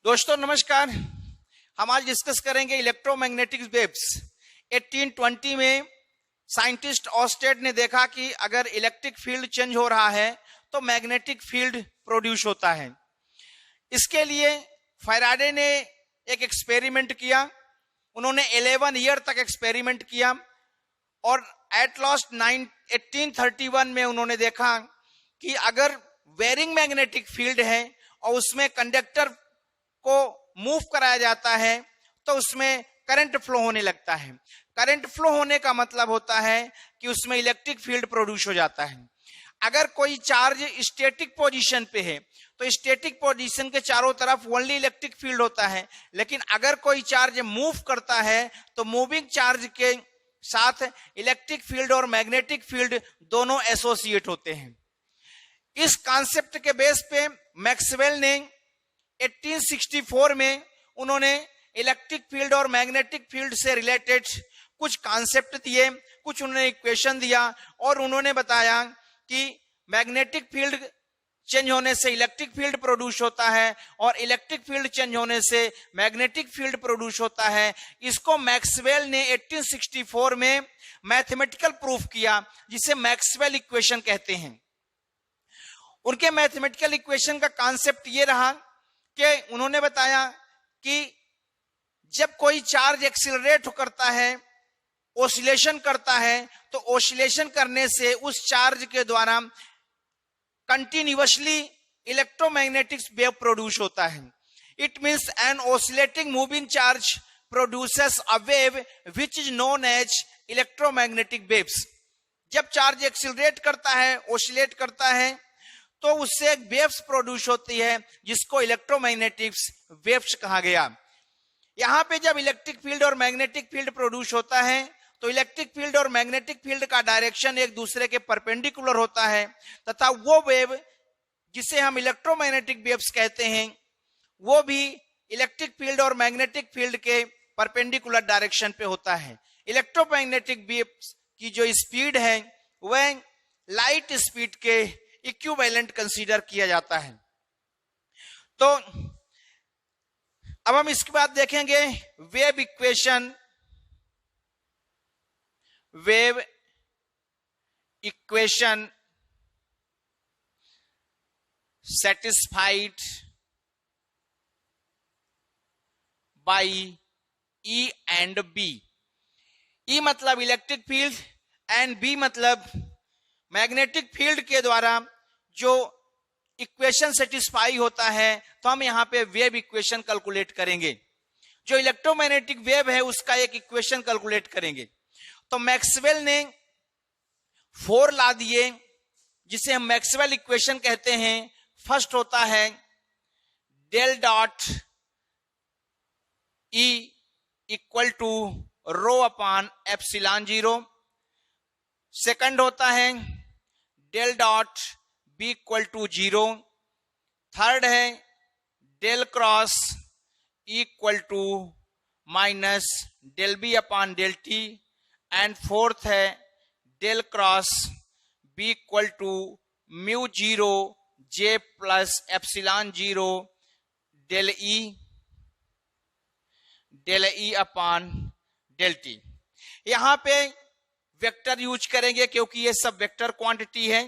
दोस्तों नमस्कार। हम आज डिस्कस करेंगे इलेक्ट्रोमैग्नेटिक वेव्स। 1820 में साइंटिस्ट ऑस्टेड ने देखा कि अगर इलेक्ट्रिक फील्ड चेंज हो रहा है तो मैग्नेटिक फील्ड प्रोड्यूस होता है। इसके लिए फैराडे ने एक एक्सपेरिमेंट किया। उन्होंने 11 ईयर तक एक्सपेरिमेंट किया और एट लास्ट 1831 में उन्होंने देखा कि अगर वेरिंग मैग्नेटिक फील्ड है और उसमें कंडक्टर को मूव कराया जाता है तो उसमें करंट फ्लो होने लगता है। करंट फ्लो होने का मतलब होता है कि उसमें इलेक्ट्रिक फील्ड प्रोड्यूस हो जाता है। अगर कोई चार्ज स्टैटिक पोजीशन पे है तो स्टैटिक पोजीशन के चारों तरफ ओनली इलेक्ट्रिक फील्ड होता है, लेकिन अगर कोई चार्ज मूव करता है तो मूविंग चार्ज के साथ इलेक्ट्रिक फील्ड और मैग्नेटिक फील्ड दोनों एसोसिएट होते हैं। इस कॉन्सेप्ट के बेस पे मैक्सवेल ने 1864 में उन्होंने इलेक्ट्रिक फील्ड और मैग्नेटिक फील्ड से रिलेटेड कुछ कॉन्सेप्ट दिए, कुछ उन्होंने इक्वेशन दिया और उन्होंने बताया कि मैग्नेटिक फील्ड चेंज होने से इलेक्ट्रिक फील्ड प्रोड्यूस होता है और इलेक्ट्रिक फील्ड चेंज होने से मैग्नेटिक फील्ड प्रोड्यूस होता है। इसको मैक्सवेल ने 1864 में मैथमेटिकल प्रूफ किया, जिसे मैक्सवेल इक्वेशन कहते हैं। उनके मैथमेटिकल इक्वेशन का कॉन्सेप्ट ये रहा कि उन्होंने बताया कि जब कोई चार्ज एक्सीलरेट करता है, ऑसिलेशन करता है, तो ऑसिलेशन करने से उस चार्ज के द्वारा कंटिन्यूअसली इलेक्ट्रोमैग्नेटिक वेव प्रोड्यूस होता है। It means an oscillating moving charge produces a wave which is known as electromagnetic waves. जब चार्ज एक्सीलरेट करता है, ऑसिलेट करता है, तो उससे एक वेव्स प्रोड्यूस होती है जिसको इलेक्ट्रोमैग्नेटिक वेव्स कहा गया। यहां पे जब इलेक्ट्रिक फील्ड और मैग्नेटिक फील्ड प्रोड्यूस होता है तो इलेक्ट्रिक फील्ड और मैग्नेटिक फील्ड का डायरेक्शन एक दूसरे के परपेंडिकुलर होता है तथा वो वेव जिसे हम इलेक्ट्रोमैग्नेटिक वेव्स कहते हैं वो भी इलेक्ट्रिक फील्ड और मैग्नेटिक फील्ड के परपेंडिकुलर डायरेक्शन पे होता है। इलेक्ट्रोमैग्नेटिक वेव्स की जो स्पीड है वह लाइट स्पीड के इक्विवेलेंट कंसीडर किया जाता है। तो अब हम इसके बाद देखेंगे wave equation. Wave equation satisfied by E and B। E मतलब इलेक्ट्रिक फील्ड एंड B मतलब मैग्नेटिक फील्ड के द्वारा जो इक्वेशन सेटिस्फाई होता है, तो हम यहां पे वेव इक्वेशन कैलकुलेट करेंगे। जो इलेक्ट्रोमैग्नेटिक वेव है उसका एक इक्वेशन कैलकुलेट करेंगे। तो मैक्सवेल ने 4 ला दिए जिसे हम मैक्सवेल इक्वेशन कहते हैं। फर्स्ट होता है del dot E equal to rho upon epsilon 0। Second होता है del dot B equal to 0। Third है del cross equal to minus del B upon del T. And fourth है डेल क्रॉस बी equal to mu 0 J plus epsilon 0 del E upon del T. यहां पे vector use करेंगे क्योंकि ये सब vector quantity है,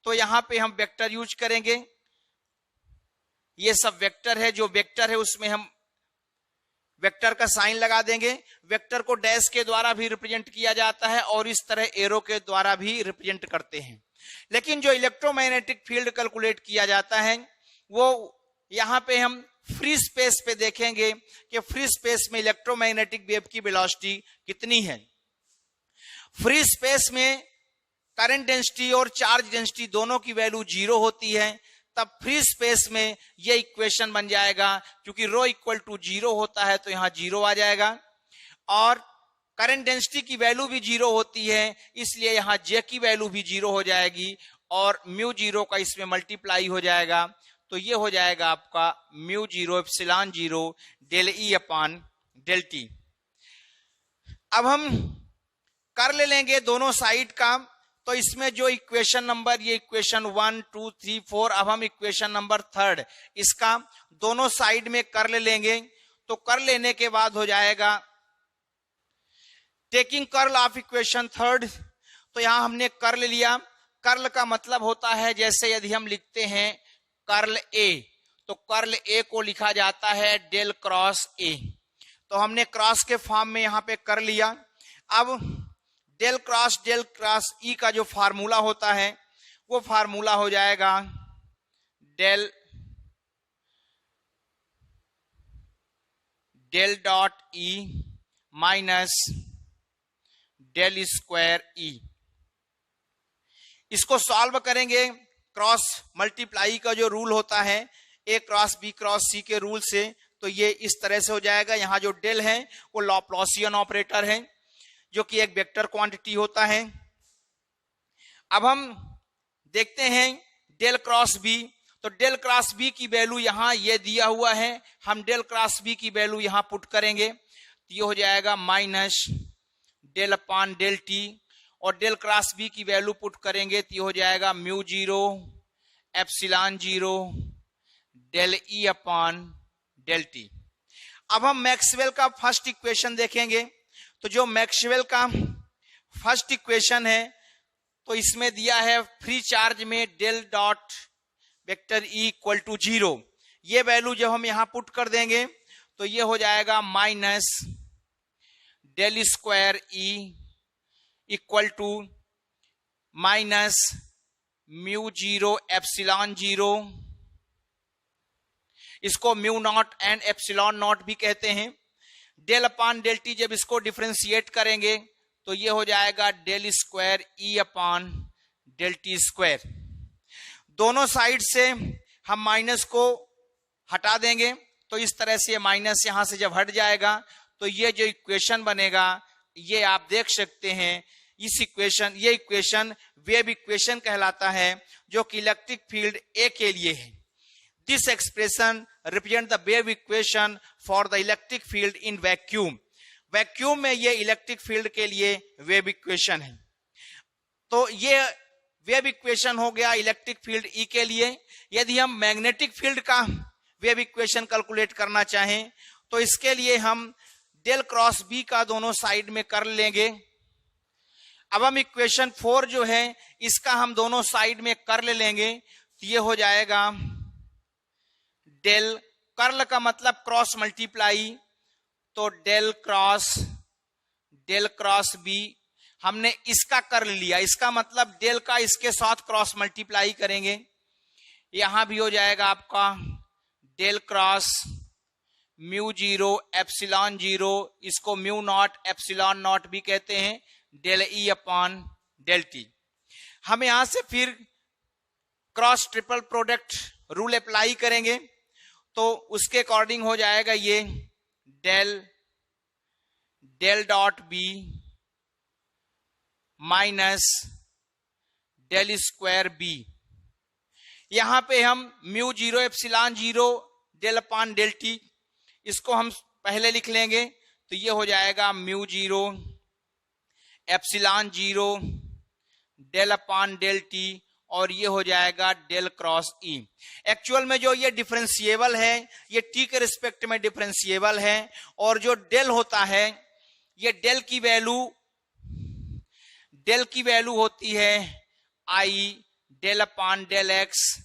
तो यहां पे हम वेक्टर यूज करेंगे। ये सब वेक्टर है, जो वेक्टर है उसमें हम वेक्टर का साइन लगा देंगे। वेक्टर को डैश के द्वारा भी रिप्रेजेंट किया जाता है और इस तरह एरो के द्वारा भी रिप्रेजेंट करते हैं। लेकिन जो इलेक्ट्रोमैग्नेटिक फील्ड कैलकुलेट किया जाता है वो यहां पे हम फ्री स्पेस पे देखेंगे कि फ्री स्पेस में इलेक्ट्रोमैग्नेटिक वेव की वेलोसिटी कितनी है। फ्री स्पेस में करंट डेंसिटी और चार्ज डेंसिटी दोनों की वैल्यू 0 होती है। तब फ्री स्पेस में यह इक्वेशन बन जाएगा, क्योंकि रो इक्वल टू 0 होता है तो यहां 0 आ जाएगा और करंट डेंसिटी की वैल्यू भी 0 होती है, इसलिए यहां जे की वैल्यू भी 0 हो जाएगी और म्यू 0 का इसमें मल्टीप्लाई हो जाएगा। तो ये हो जाएगा आपका mu 0 epsilon 0 del E upon del t. अब हम कर ले लेंगे दोनों साइड का, तो इसमें जो इक्वेशन नंबर, ये इक्वेशन 1 2 3 4, अब हम इक्वेशन नंबर 3 इसका दोनों साइड में कर्ल लेंगे। तो कर्ल लेने के बाद हो जाएगा टेकिंग कर्ल ऑफ इक्वेशन 3, तो यहां हमने कर्ल लिया। कर्ल का मतलब होता है, जैसे यदि हम लिखते हैं कर्ल ए, तो कर्ल ए को लिखा जाता है डेल क्रॉस ए। तो हमने क्रॉस के फॉर्म में यहां पे कर लिया। अब डेल क्रॉस ई का जो फार्मूला होता है वो फार्मूला हो जाएगा del dot E minus del square E. इसको सॉल्व करेंगे क्रॉस मल्टीप्लाई का जो रूल होता है ए क्रॉस बी क्रॉस सी के रूल से, तो ये इस तरह से हो जाएगा। यहां जो डेल है वो लॉप्लासियन ऑपरेटर है जो कि एक वेक्टर क्वांटिटी होता है। अब हम देखते हैं डेल क्रॉस बी, तो डेल क्रॉस बी की वैल्यू यहां ये दिया हुआ है, हम डेल क्रॉस बी की वैल्यू यहां पुट करेंगे तो ये हो जाएगा minus del upon del t, और डेल क्रॉस बी की वैल्यू पुट करेंगे तो ये हो जाएगा mu 0 epsilon 0 del E upon del t. अब हम मैक्सवेल का फर्स्ट इक्वेशन देखेंगे। तो जो मैक्सवेल का फर्स्ट इक्वेशन है, तो इसमें दिया है फ्री चार्ज में del dot vector E equal to 0। ये वैल्यू जब हम यहां पुट कर देंगे तो ये हो जाएगा minus del square E equal to minus mu 0 epsilon 0, इसको mu naught and epsilon naught भी कहते हैं। डेल अपान डेल टी जब इसको डिफरेंशिएट करेंगे तो ये हो जाएगा डेल स्क्वायर ई अपान डेल टी स्क्वायर। दोनों साइड से हम माइनस को हटा देंगे, तो इस तरह से माइनस यहां से जब हट जाएगा तो ये जो इक्वेशन बनेगा ये आप देख सकते हैं। इस इक्वेशन, ये इक्वेशन वेव इक्वेशन कहलाता है जो कि इलेक्ट्रिक फील्ड ए के लिए है। This expression represent the wave equation for the electric field in vacuum. Vacuum में ये इलेक्ट्रिक फील्ड के लिए वेव इक्वेशन है। तो ये वेव इक्वेशन हो गया इलेक्ट्रिक फील्ड ई के लिए। यदि हम मैग्नेटिक फील्ड का वेव इक्वेशन कैलकुलेट करना चाहें तो इसके लिए हम डेल क्रॉस बी का दोनों साइड में कर लेंगे। अब हम इक्वेशन 4 जो है इसका हम दोनों साइड में कर लेंगे तो ये हो जाएगा डेल, कर्ल का मतलब क्रॉस मल्टीप्लाई, तो डेल क्रॉस बी हमने इसका कर लिया, इसका मतलब डेल का इसके साथ क्रॉस मल्टीप्लाई करेंगे। यहां भी हो जाएगा आपका डेल क्रॉस म्यू 0 एप्सिलॉन 0, इसको म्यू नॉट एप्सिलॉन नॉट भी कहते हैं, del E upon del t. हम यहां से फिर cross triple product rule apply करेंगे तो उसके अकॉर्डिंग हो जाएगा ये del dot B minus del square B. यहां पे हम mu 0 epsilon 0 del upon del t, इसको हम पहले लिख लेंगे तो ये हो जाएगा mu 0 epsilon 0 del upon del t, और ये हो जाएगा डेल क्रॉस ई। एक्चुअल में जो ये डिफरेंशिएबल है ये टी के रिस्पेक्ट में डिफरेंशिएबल है, और जो डेल होता है ये डेल की वैल्यू होती है i del upon del x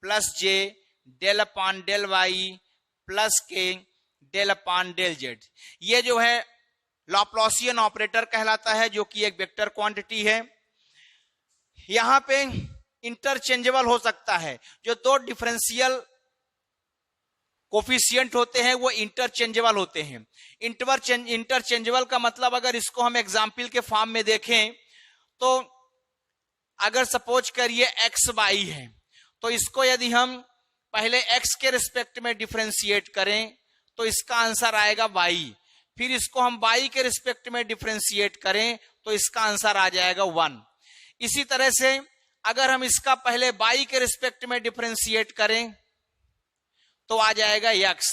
plus j del upon del y plus k del upon del z. ये जो है लॉप्लासियन ऑपरेटर कहलाता है जो कि एक वेक्टर क्वांटिटी है। यहां पे इंटरचेंजेबल हो सकता है, जो दो डिफरेंशियल कोफिशिएंट होते हैं वो इंटरचेंजेबल होते हैं। इंटरचेंजेबल का मतलब अगर इसको हम एग्जाम्पल के फॉर्म में देखें तो अगर सपोज करिए एक्स वाई है तो इसको यदि हम पहले एक्स के रिस्पेक्ट में डिफरेंशिएट करें तो इसका आंसर आएगा वाई, फिर इसको हम वाई के रिस्पेक्ट में डिफरेंशिएट करें तो इसका आंसर आ जाएगा 1। इसी तरह से अगर हम इसका पहले वाई के रिस्पेक्ट में डिफरेंशिएट करें तो आ जाएगा x।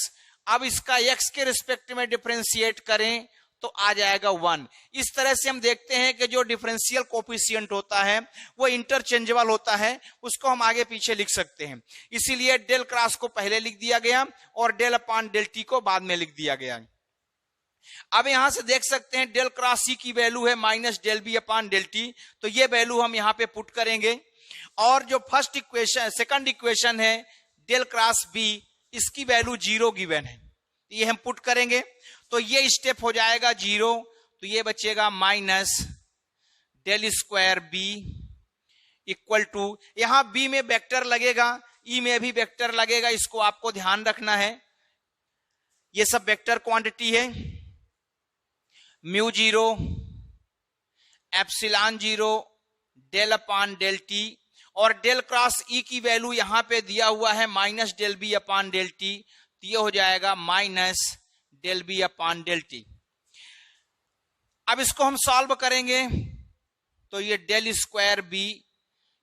अब इसका x के रिस्पेक्ट में डिफरेंशिएट करें तो आ जाएगा 1। इस तरह से हम देखते हैं कि जो डिफरेंशियल कोफिशिएंट होता है वो इंटरचेंजेबल होता है, उसको हम आगे पीछे लिख सकते हैं। इसीलिए डेल क्रॉस को पहले लिख दिया गया और डेल अपॉन डेल टी को बाद में लिख दिया गया। अब यहां से देख सकते हैं डेल क्रॉस सी की वैल्यू है minus del B upon del t, तो ये वैल्यू हम यहां पे पुट करेंगे। और जो फर्स्ट इक्वेशन सेकंड इक्वेशन है डेल क्रॉस बी, इसकी वैल्यू 0 गिवन है, ये हम पुट करेंगे तो ये स्टेप हो जाएगा 0, तो ये बचेगा minus del square B equal to, यहां बी में वेक्टर लगेगा, ई में भी वेक्टर लगेगा, इसको आपको ध्यान रखना है, ये सब वेक्टर क्वांटिटी है। Mu 0 epsilon 0 del upon del t, और डेल क्रॉस ई की वैल्यू यहां पे दिया हुआ है minus del B upon del t, तो ये हो जाएगा minus del B upon del t. अब इसको हम सॉल्व करेंगे तो ये del square B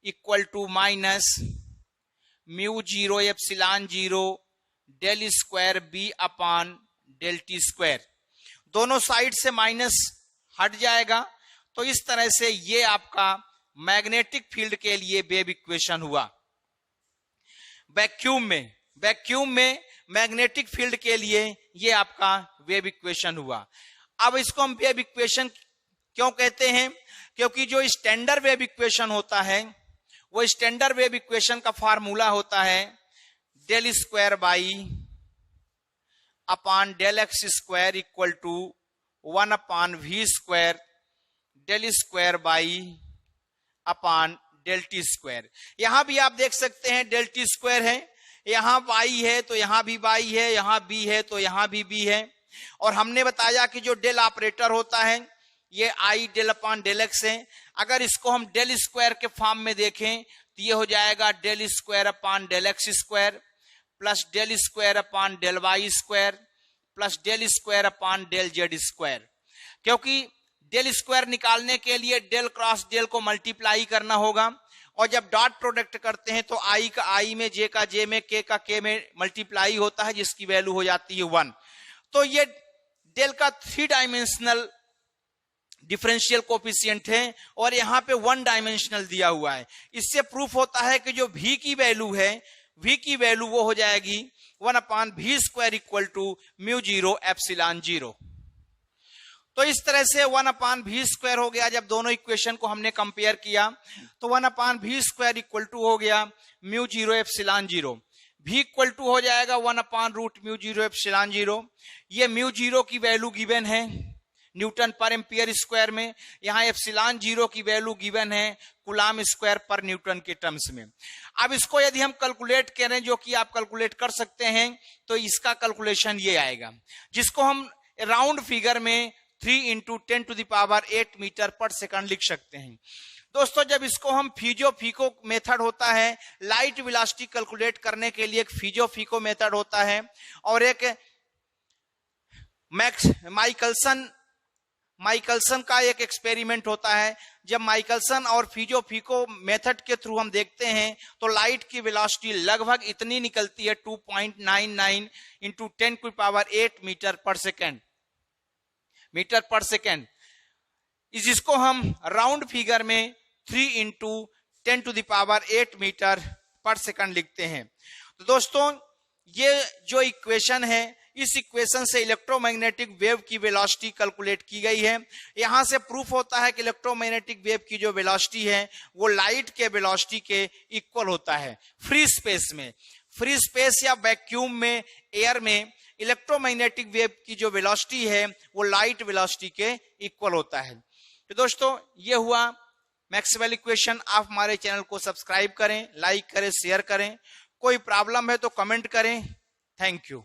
equal to minus mu 0 epsilon 0 del square B upon del t square, दोनों साइड से माइनस हट जाएगा। तो इस तरह से ये आपका मैग्नेटिक फील्ड के लिए वेव इक्वेशन हुआ। वैक्यूम में मैग्नेटिक फील्ड के लिए ये आपका वेव इक्वेशन हुआ। अब इसको हम वेव इक्वेशन क्यों कहते हैं? क्योंकि जो स्टैंडर्ड वेव इक्वेशन होता है वो स्टैंडर्ड वेव इक्वेशन का फार्मूला होता है del square by upon del x square equal to 1 upon v square del square by upon del t square. यहां भी आप देख सकते हैं डेल टी स्क्वायर है, यहां वाई है तो यहां भी वाई है, यहां बी है तो यहां भी बी है। और हमने बताया कि जो डेल ऑपरेटर होता है ये आई डेल अपॉन डेल एक्स है। अगर इसको हम डेल स्क्वायर के फॉर्म में देखें तो ये हो जाएगा del square upon del x square plus del square upon del y square plus del square upon del z square. क्योंकि डेल स्क्वायर निकालने के लिए डेल क्रॉस डेल को मल्टीप्लाई करना होगा, और जब डॉट प्रोडक्ट करते हैं तो आई का आई में, जे का जे में, के का के में मल्टीप्लाई होता है, जिसकी वैल्यू हो जाती है 1। तो ये डेल का 3 डायमेंशनल डिफरेंशियल कोफिशिएंट है और यहां पे 1 डायमेंशनल दिया हुआ है। इससे प्रूफ होता है कि जो v की वैल्यू है, v की वैल्यू वो हो जाएगी 1 upon v square equal to mu 0 epsilon 0। तो इस तरह से 1 अपॉन वी स्क्वायर हो गया। जब दोनों इक्वेशन को हमने कंपेयर किया तो 1 upon v square equal to हो गया mu 0 epsilon 0, v equal to हो जाएगा 1 अपॉन रूट म्यू 0 एप्सिलॉन 0। ये म्यू 0 की वैल्यू गिवन है न्यूटन पर एम्पियर स्क्वायर में, यहाँ एप्सिलॉन 0 की वैल्यू गिवन है कूलॉम स्क्वायर पर न्यूटन के टर्म्स में। अब इसको यदि हम कैलकुलेट करें, जो कि आप कैलकुलेट कर सकते हैं, तो इसका कैलकुलेशन ये आएगा, जिसको हम राउंड फिगर में 3 into 10 to the power 8 metre per second लिख सकते हैं। दोस्तों, जब इसको हम फिजो-फीको मेथड होता है, लाइट वेलोसिटी कैलकुलेट करने के लिए एक फिजो-फीको मेथड होता है और एक माइकलसन का एक एक्सपेरिमेंट होता है। जब माइकलसन और फिजो-फीको मेथड के थ्रू हम देखते हैं तो लाइट की वेलोसिटी लगभग इतनी निकलती है 2.99 into 10 to power 8 metre per second, जिसको हम राउंड फिगर में 3 into 10 to the power 8 metre per second लिखते हैं। तो दोस्तों, ये जो इक्वेशन है, इस इक्वेशन से इलेक्ट्रोमैग्नेटिक वेव की वेलोसिटी कैलकुलेट की गई है। यहां से प्रूफ होता है कि इलेक्ट्रोमैग्नेटिक वेव की जो वेलोसिटी है वो लाइट के वेलोसिटी के इक्वल होता है। फ्री स्पेस या वैक्यूम में, एयर में इलेक्ट्रोमैग्नेटिक वेव की जो वेलोसिटी है वो लाइट वेलोसिटी के इक्वल होता है। तो दोस्तों, ये हुआ मैक्सवेल इक्वेशन। आप हमारे चैनल को सब्सक्राइब करें, लाइक करें, शेयर करें। कोई प्रॉब्लम है तो कमेंट करें। Thank you.